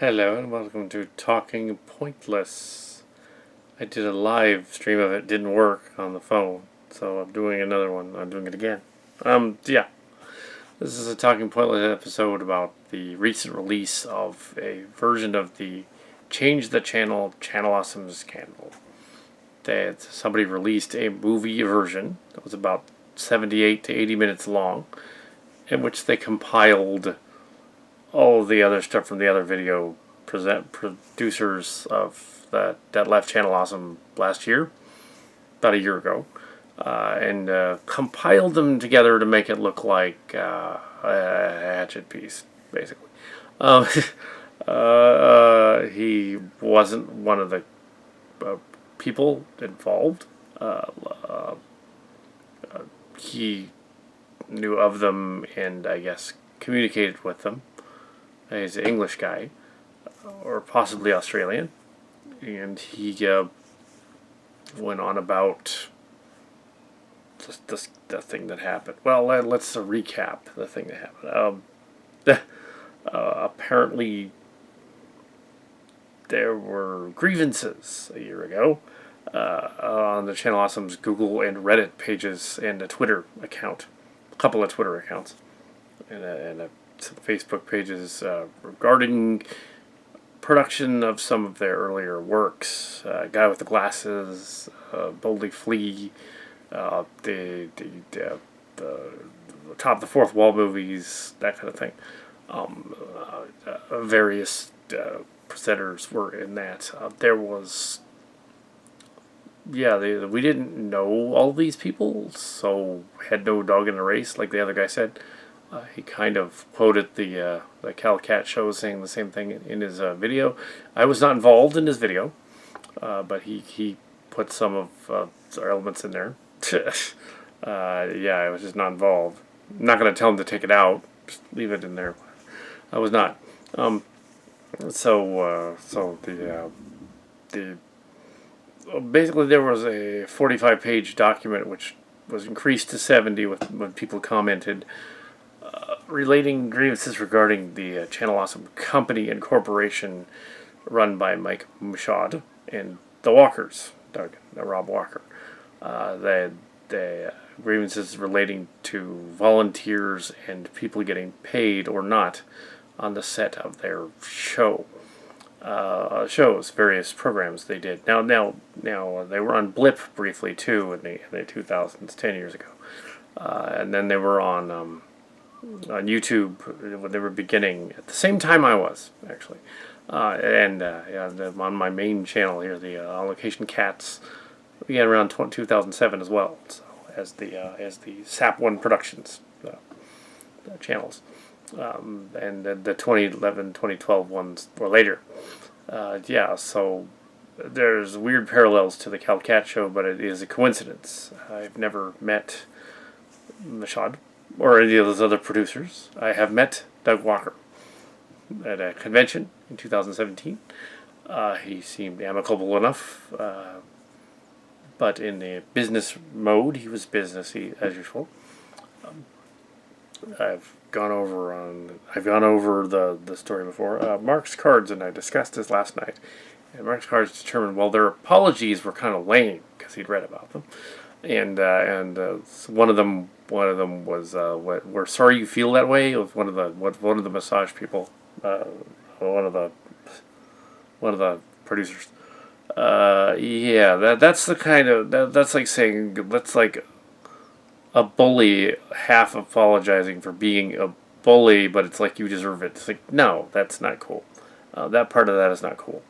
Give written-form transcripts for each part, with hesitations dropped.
Hello and welcome to Talking Pointless. I did a live stream of it, didn't work on the phone, so I'm doing another one. I'm doing it again. Yeah. This is a Talking Pointless episode about the recent release of a version of the Change the Channel Awesome scandal. That somebody released a movie version that was about 78 to 80 minutes long, in which they compiled all of the other stuff from the other video producers of that left Channel Awesome last year, about a year ago, and compiled them together to make it look like a hatchet piece, basically. Um, he wasn't one of the people involved. He knew of them and I guess communicated with them. He's an English guy, or possibly Australian, and he went on about the thing that happened. Well, let's recap the thing that happened. Apparently, there were grievances a year ago on the Channel Awesome's Google and Reddit pages and a Twitter account, a couple of Twitter accounts, and some Facebook pages regarding production of some of their earlier works. Guy with the Glasses, Boldly Flee, the Top of the Fourth Wall movies, that kind of thing. Various presenters were in that. There was, we didn't know all these people, so had no dog in the race, like the other guy said. He kind of quoted the Kal Kat show saying the same thing in his video. I was not involved in his video, but he put some of our elements in there. I was just not involved. I'm not going to tell him to take it out. Just leave it in there. I was not. Basically there was a 45-page document which was increased to 70 when people commented. Relating grievances regarding the Channel Awesome company and corporation run by Mike Mushad and the Walkers, Rob Walker. The grievances relating to volunteers and people getting paid or not on the set of their shows, various programs they did. Now they were on Blip briefly too in the 2000s, 10 years ago, and then they were on YouTube when they were beginning at the same time I was actually, and on my main channel here, the On Location Cats, began around 2007 as well. So as the Sap One Productions channels, and the 2011, 2012 ones were later. So there's weird parallels to the Kal Kat show, but it is a coincidence. I've never met Mashad or any of those other producers. I have met Doug Walker at a convention in 2017. He seemed amicable enough, but in the business mode, he was businessy as usual. I've gone over the story before. Mark's Cards and I discussed this last night, and Mark's Cards determined, well, their apologies were kind of lame because he'd read about them, and one of them was we're sorry you feel that way. It was one of the massage people, one of the producers. That's the kind of that's like saying that's like a bully half apologizing for being a bully, but it's like you deserve it. It's like, no, that's not cool. That part of that is not cool.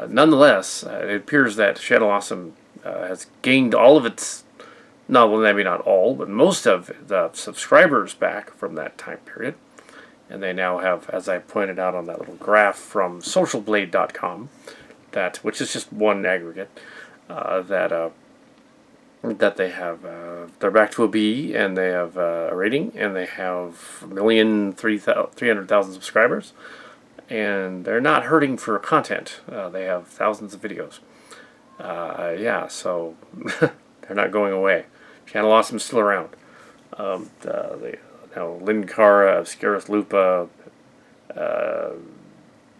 Nonetheless, it appears that Channel Awesome has gained all of its, maybe not all, but most of the subscribers back from that time period. And they now have, as I pointed out on that little graph from socialblade.com, which is just one aggregate, that they have, they're back to a B, and they have a rating, and they have 1,300,000 subscribers, and they're not hurting for content. They have thousands of videos. So they're not going away. Channel Awesome's still around. Lynn Cara, Obscurus Lupa,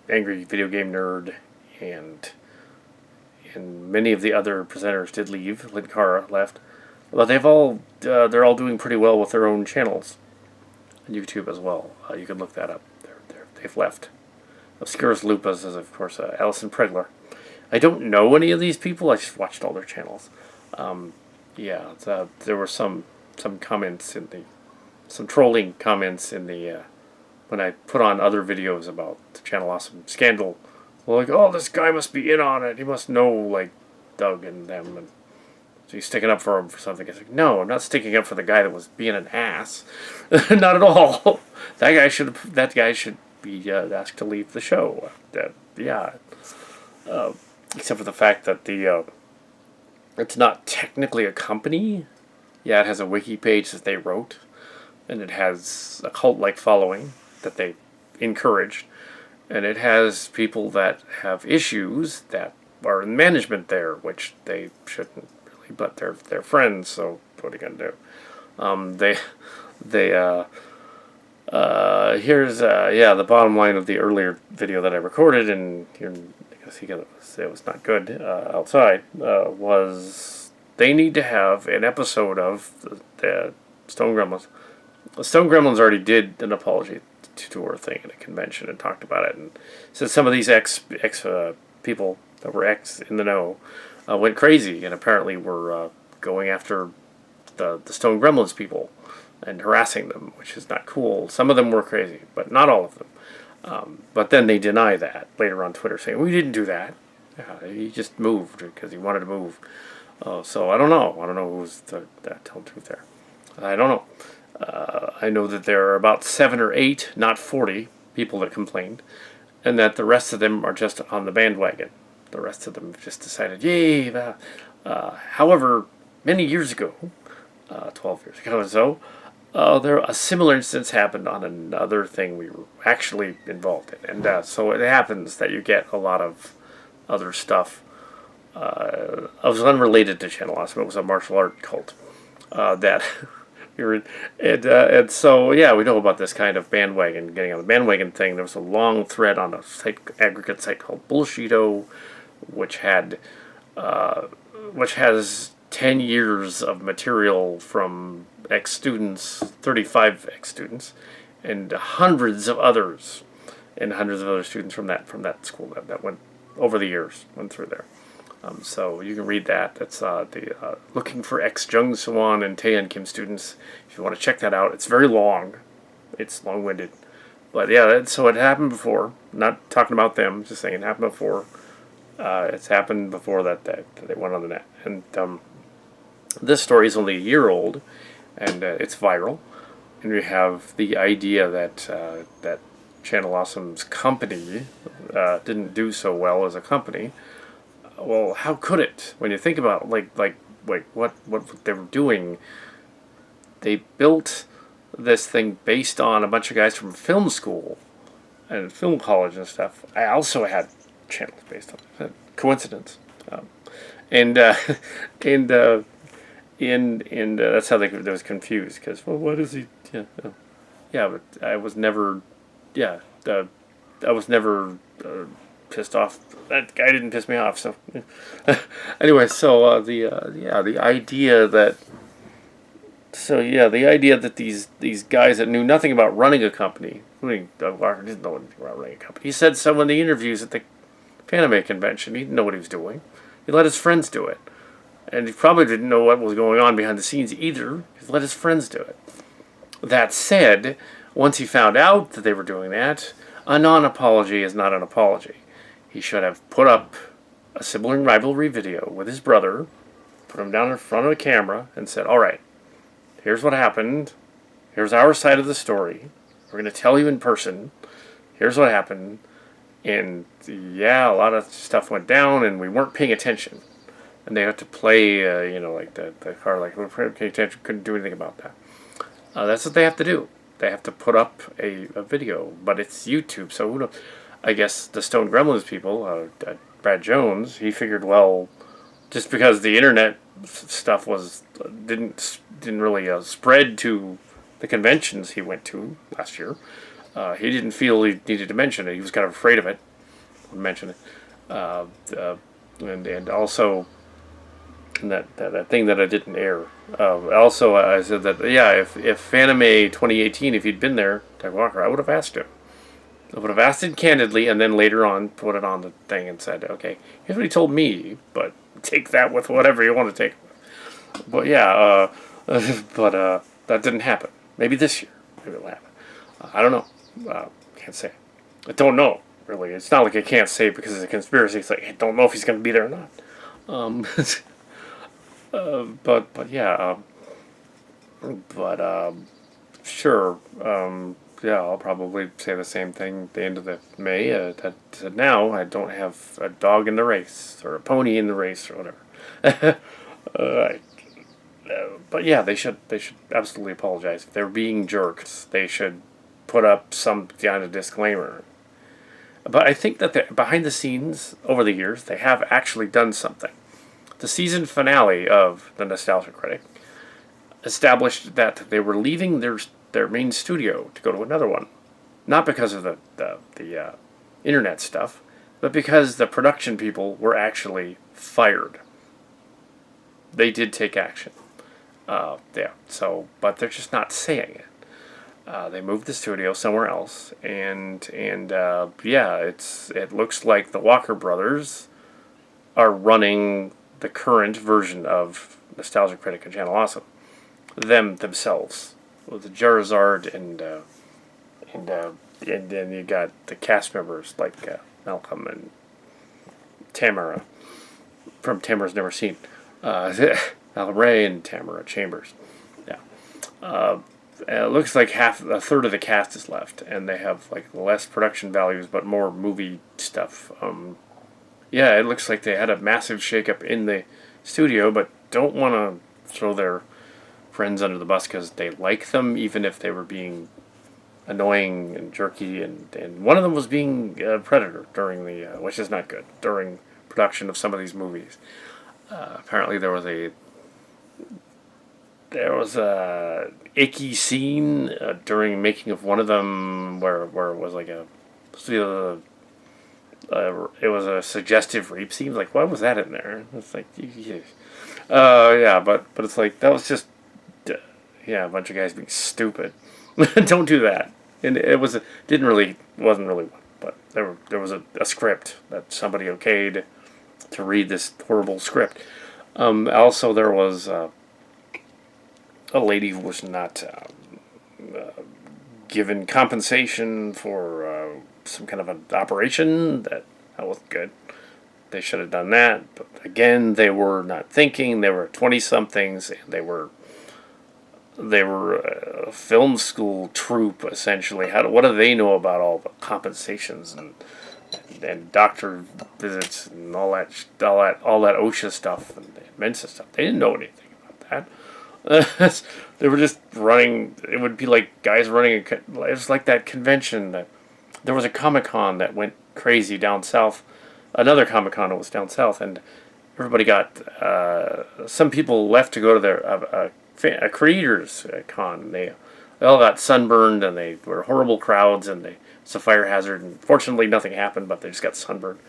Angry Video Game Nerd, and many of the other presenters did leave. Linkara left, but they're all doing pretty well with their own channels on YouTube as well. You can look that up. They've left. Obscurus Lupus is, of course, Alison Pregler. I don't know any of these people. I just watched all their channels. There were some comments some trolling comments in the when I put on other videos about the Channel Awesome scandal. Well, like, oh, this guy must be in on it. He must know, like, Doug and them, and so he's sticking up for him for something. It's like, no, I'm not sticking up for the guy that was being an ass. Not at all. That guy should be asked to leave the show. Except for the fact that it's not technically a company. Yeah, it has a wiki page that they wrote, and it has a cult-like following that they encouraged, and it has people that have issues that are in management there, which they shouldn't really, but they're friends. So what are you gonna do? Here's the bottom line of the earlier video that I recorded, and it was not good outside. Was they need to have an episode of the Stone Gremlins. The Stone Gremlins already did an apology tour thing at a convention and talked about it, and said some of these ex people that were ex in the know went crazy and apparently were going after the Stone Gremlins people and harassing them, which is not cool. Some of them were crazy, but not all of them. But then they deny that later on Twitter, saying, we didn't do that. He just moved because he wanted to move. So I don't know. I don't know who's that telling the truth there. I don't know. I know that there are about 7 or 8, not 40, people that complained, and that the rest of them are just on the bandwagon. The rest of them have just decided, yay! However, many years ago, 12 years ago or so, a similar instance happened on another thing we were actually involved in. And so it happens that you get a lot of other stuff. It was unrelated to Channel Awesome. It was a martial art cult that we were in. And so, yeah, we know about this kind of bandwagon, getting on the bandwagon thing. There was a long thread on a aggregate site called Bullshito, which has 10 years of material from ex-students, 35 ex-students, and hundreds of other students from that school that went over the years, went through there. So you can read that. That's looking for ex-Jung Swan and Taeyeon Kim students. If you want to check that out, it's very long. It's long-winded. But yeah, so it happened before. Not talking about them, just saying it happened before. It's happened before that they went on the net. And this story is only a year old, and it's viral. And we have the idea that Channel Awesome's company didn't do so well as a company. Well, how could it? When you think about what they were doing, they built this thing based on a bunch of guys from film school and film college and stuff. I also had channels based on it. Coincidence, and that's how they was confused, because, well, what is he? But I was never pissed off. That guy didn't piss me off. So anyway, so the idea that these guys that knew nothing about running a company, including Doug Walker, didn't know anything about running a company. He said so in the interviews at the Anime convention. He didn't know what he was doing. He let his friends do it. And he probably didn't know what was going on behind the scenes either. He let his friends do it. That said, once he found out that they were doing that, a non-apology is not an apology. He should have put up a sibling rivalry video with his brother, put him down in front of a camera, and said, all right, here's what happened. Here's our side of the story. We're going to tell you in person. Here's what happened. And yeah, a lot of stuff went down, and we weren't paying attention. And they had to play, the car, like, we weren't paying attention, couldn't do anything about that. That's what they have to do. They have to put up a video, but it's YouTube, so who knows? I guess the Stone Gremlins people, Brad Jones, he figured, well, just because the internet stuff didn't really spread to the conventions he went to last year, he didn't feel he needed to mention it. He was kind of afraid of it. mention it. Uh, uh, and also that thing that I didn't air. Also, I said that yeah, if Anime 2018, if he'd been there, Doug Walker, I would have asked him. I would have asked him candidly, and then later on put it on the thing and said, okay, here's what he told me, but take that with whatever you want to take. But yeah, that didn't happen. Maybe this year, maybe it'll happen. I don't know. Can't say. I don't know. Really, it's not like I can't say because it's a conspiracy. It's like I don't know if he's going to be there or not. Um, but yeah, sure. Yeah, I'll probably say the same thing at the end of the May. That now I don't have a dog in the race or a pony in the race or whatever. uh, but yeah, they should absolutely apologize if they're being jerks. They should put up some kind of disclaimer. But I think that behind the scenes over the years they have actually done something. The season finale of the Nostalgia Critic established that they were leaving their main studio to go to another one, not because of the internet stuff, but because the production people were actually fired. They did take action. Yeah. So, but they're just not saying it. They moved the studio somewhere else, and yeah, it looks like the Walker brothers are running the current version of Nostalgia Critic and Channel Awesome. Themselves with the Jarzard and then you got the cast members like Malcolm and Tamara from Tamara's Never Seen, Malcolm Ray and Tamara Chambers. Yeah, it looks like a third of the cast is left, and they have like less production values but more movie stuff. Yeah, it looks like they had a massive shakeup in the studio, but don't want to throw their friends under the bus because they like them, even if they were being annoying and jerky, and one of them was being a predator during the, which is not good, during production of some of these movies. Apparently there was a icky scene during making of one of them where it was like it was a suggestive rape scene. Like, why was that in there? It's like, yeah, but it's like that was just, yeah, a bunch of guys being stupid. Don't do that. And it wasn't really one, but there was a script that somebody okayed to read this horrible script. Also, there was a lady who was not given compensation for some kind of an operation. That wasn't good. They should have done that. But again, they were not thinking. They were 20-somethings, and they were a film school troupe, essentially. What do they know about all the compensations and doctor visits and all that OSHA stuff and Mensa stuff? They didn't know anything about that. They were just running. It would be like guys running. It was like that convention that there was a Comic-Con that went crazy down south. Another Comic-Con that was down south, and everybody got. Some people left to go to their a creators con. They all got sunburned, and they were horrible crowds, and it's a fire hazard. And fortunately, nothing happened, but they just got sunburned.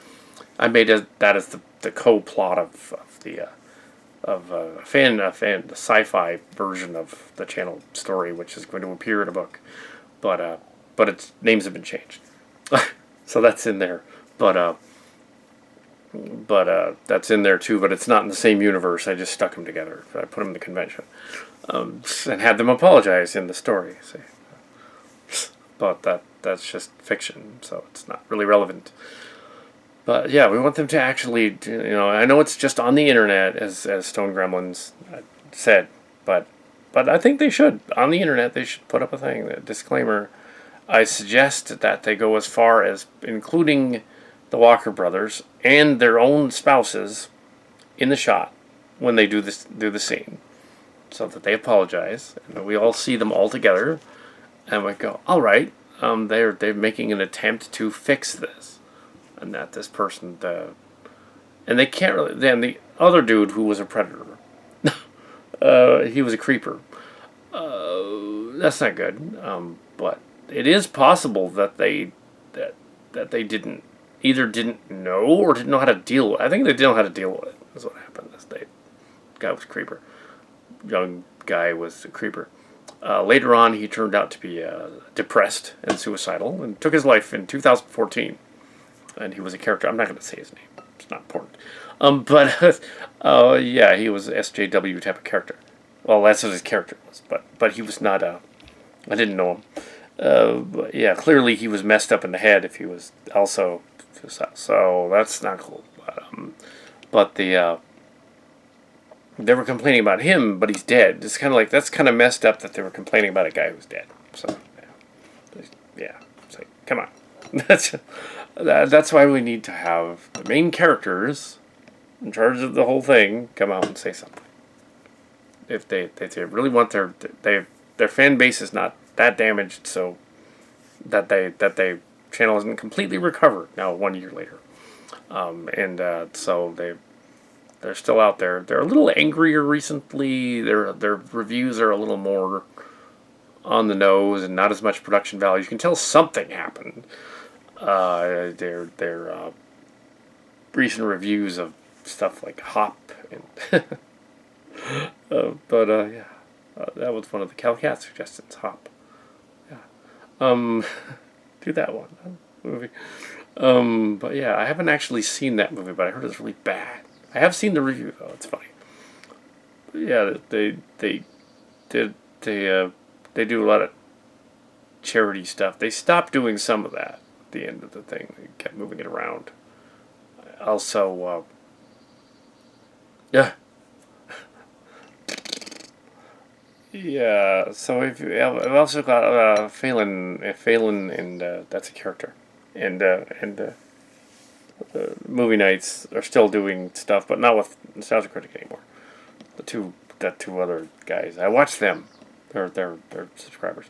I made that as the co-plot of the the sci-fi version of the channel story, which is going to appear in a book, but its names have been changed, so that's in there. But that's in there too. But it's not in the same universe. I just stuck them together. I put them in the convention, and had them apologize in the story. See, but that's just fiction, so it's not really relevant. But yeah, we want them to actually, I know it's just on the internet, as Stone Gremlins said, but I think they should. On the internet, they should put up a thing, a disclaimer. I suggest that they go as far as including the Walker brothers and their own spouses in the shot when they do the scene, so that they apologize, and we all see them all together, and we go, all right, they're making an attempt to fix this. And that this person, and they can't really. Then the other dude who was a predator, he was a creeper. That's not good. But it is possible that they didn't either didn't know or didn't know how to deal with it. I think they didn't know how to deal with it. That's what happened. The guy was a creeper. Young guy was a creeper. Later on, he turned out to be depressed and suicidal and took his life in 2014. And he was a character. I'm not going to say his name. It's not important. But yeah, he was an SJW type of character. Well, that's what his character was. But he was not a... I didn't know him. But yeah, clearly he was messed up in the head if he was also suicidal. So that's not cool. But they were complaining about him, but he's dead. It's kind of like, that's kind of messed up that they were complaining about a guy who's dead. So, yeah. It's like, come on. That's why we need to have the main characters in charge of the whole thing come out and say something. If they really want their fan base is not that damaged, so that they channel isn't completely recovered now 1 year later, so they're still out there. They're a little angrier recently. Their reviews are a little more on the nose and not as much production value. You can tell something happened. Their recent reviews of stuff like Hop and yeah, that was one of the Kal Kat suggestions. Hop, yeah. Do that one movie. But yeah, I haven't actually seen that movie, but I heard it's really bad. I have seen the review though. It's funny. But yeah, they do a lot of charity stuff. They stopped doing some of that at the end of the thing. They kept moving it around. Also, yeah. Yeah, so I've also got Phelan, and that's a character, and movie nights are still doing stuff, but not with Nostalgia Critic anymore. The two other guys, I watch them. They're subscribers,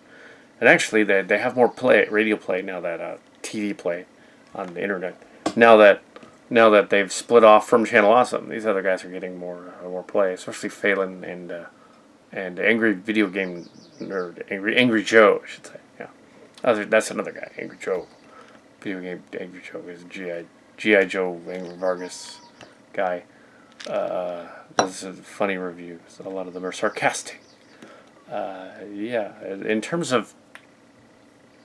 and actually they have more radio play now that TV play on the internet. Now that they've split off from Channel Awesome, these other guys are getting more play, especially Phelan and Angry Video Game Nerd, Angry Joe, I should say. Yeah, that's another guy, Angry Joe. Video Game Angry Joe is G.I. Joe Angry Vargas guy. Those are funny reviews. A lot of them are sarcastic. Yeah, in terms of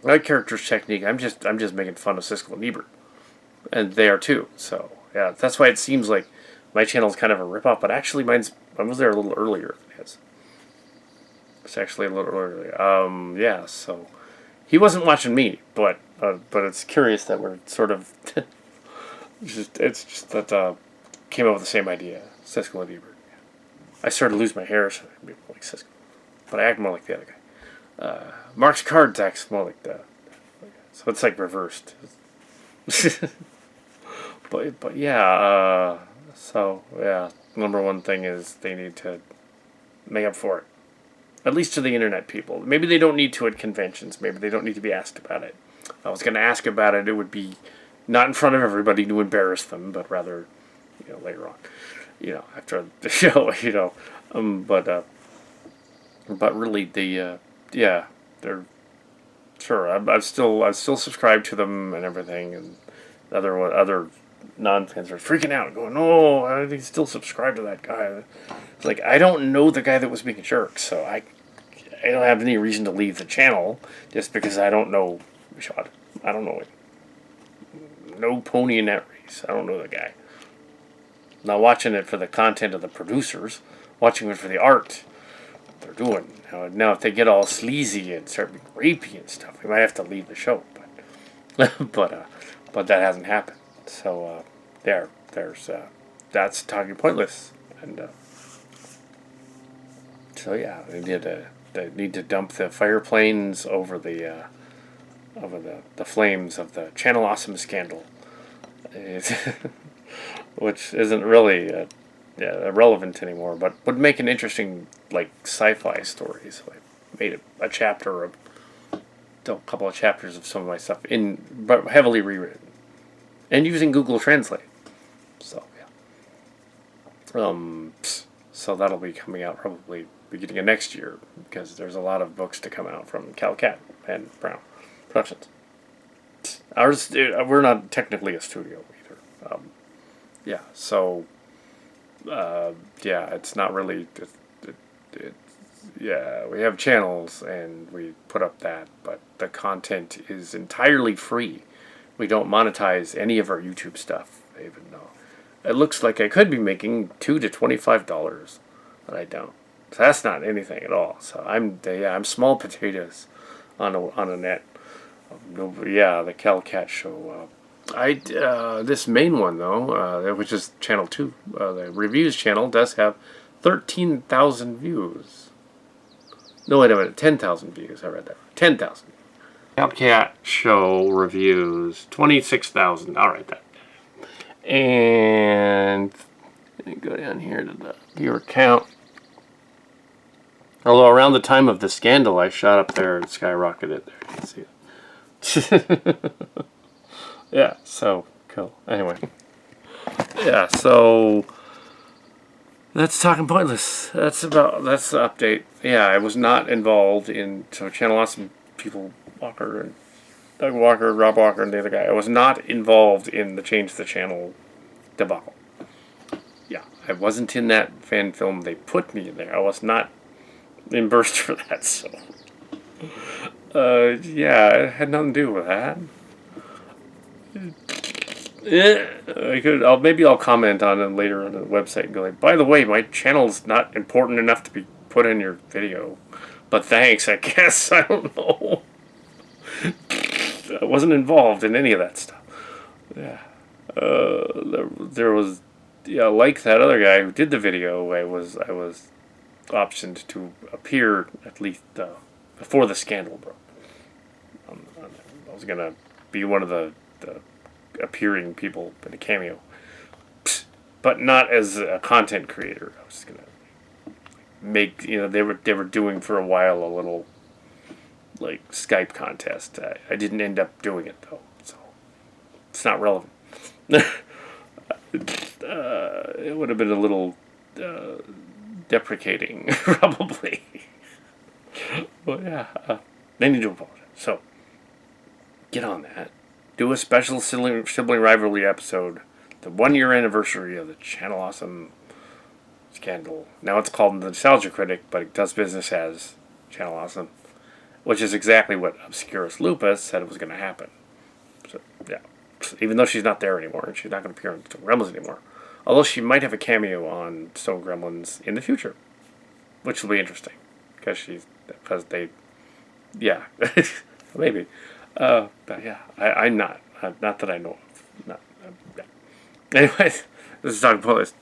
my character's technique, I'm just making fun of Siskel and Ebert, and they are too. So yeah, that's why it seems like my channel is kind of a ripoff. But actually, I was there a little earlier than his. It's actually a little earlier. Yeah, so he wasn't watching me, but it's curious that we're sort of it's just that came up with the same idea, Siskel and Ebert. I started to lose my hair, so I be like Siskel, but I act more like the other guy. Mark's Cards acts more like the, so it's like reversed. but yeah, so yeah, number one thing is they need to make up for it. At least to the internet people. Maybe they don't need to at conventions. Maybe they don't need to be asked about it. If I was going to ask about it, it would be not in front of everybody to embarrass them, but rather, later on, after the show, but really yeah, they're sure. I'm still subscribed to them and everything, and other non-fans are freaking out, going, "Oh, I still subscribe to that guy." It's like, I don't know the guy that was being a jerk, so I don't have any reason to leave the channel just because I don't know Rashad. I don't know it. No pony in that race. I don't know the guy. I'm not watching it for the content of the producers. Watching it for the art they're doing. Now if they get all sleazy and start being rapey and stuff, we might have to leave the show. But that hasn't happened. So that's Talking Pointless, and so yeah, they need to dump the fire planes over the flames of the Channel Awesome scandal, which isn't really irrelevant anymore, but would make an interesting sci-fi story. So I made a chapter of a couple of chapters of some of my stuff but heavily rewritten and using Google Translate. So yeah, so that'll be coming out probably beginning of next year, because there's a lot of books to come out from Kal Kat and Brown Productions. Ours, we're not technically a studio either. Yeah, so yeah, it's not really. It, yeah, we have channels and we put up that, but the content is entirely free. We don't monetize any of our YouTube stuff, even though it looks like I could be making $2 to $25, but I don't. So that's not anything at all. So I'm small potatoes on a net. Yeah, the Kal Kat show. This main one though, which is channel 2, the reviews channel does have 13,000 views. No, wait a minute, 10,000 views. I read that. 10,000. Kal Kat show reviews 26,000. I'll write that. And go down here to the viewer count. Although around the time of the scandal, I shot up there and skyrocketed. There, you can see it. Yeah, so cool. Anyway, yeah, so that's Talking Pointless. That's the update. Yeah, I was not involved in Channel Awesome people, Walker and Doug Walker, Rob Walker, and the other guy. I was not involved in the change the channel debacle. Yeah, I wasn't in that fan film. They put me in there. I was not reimbursed for that. So, yeah, it had nothing to do with that. Maybe I'll comment on it later on the website and go like, by the way, my channel's not important enough to be put in your video, but thanks, I guess. I don't know. I wasn't involved in any of that stuff. Yeah. There was, yeah, like that other guy who did the video, I was optioned to appear at least before the scandal broke. I was gonna be one of the appearing people in a cameo, but not as a content creator. I was gonna make, they were doing for a while a little like Skype contest. I didn't end up doing it though, so it's not relevant. It would have been a little deprecating, probably. But yeah, they need to apologize. So get on that. Do a special sibling rivalry episode, the 1-year anniversary of the Channel Awesome scandal. Now it's called the Nostalgia Critic, but it does business as Channel Awesome, which is exactly what Obscurus Lupus said it was going to happen. So yeah, even though she's not there anymore, and she's not going to appear on Stone Gremlins anymore, although she might have a cameo on Stone Gremlins in the future, which will be interesting because they, yeah, maybe. But yeah, I'm not that I know of. Not, yeah. Anyways, this is Talking Pointless.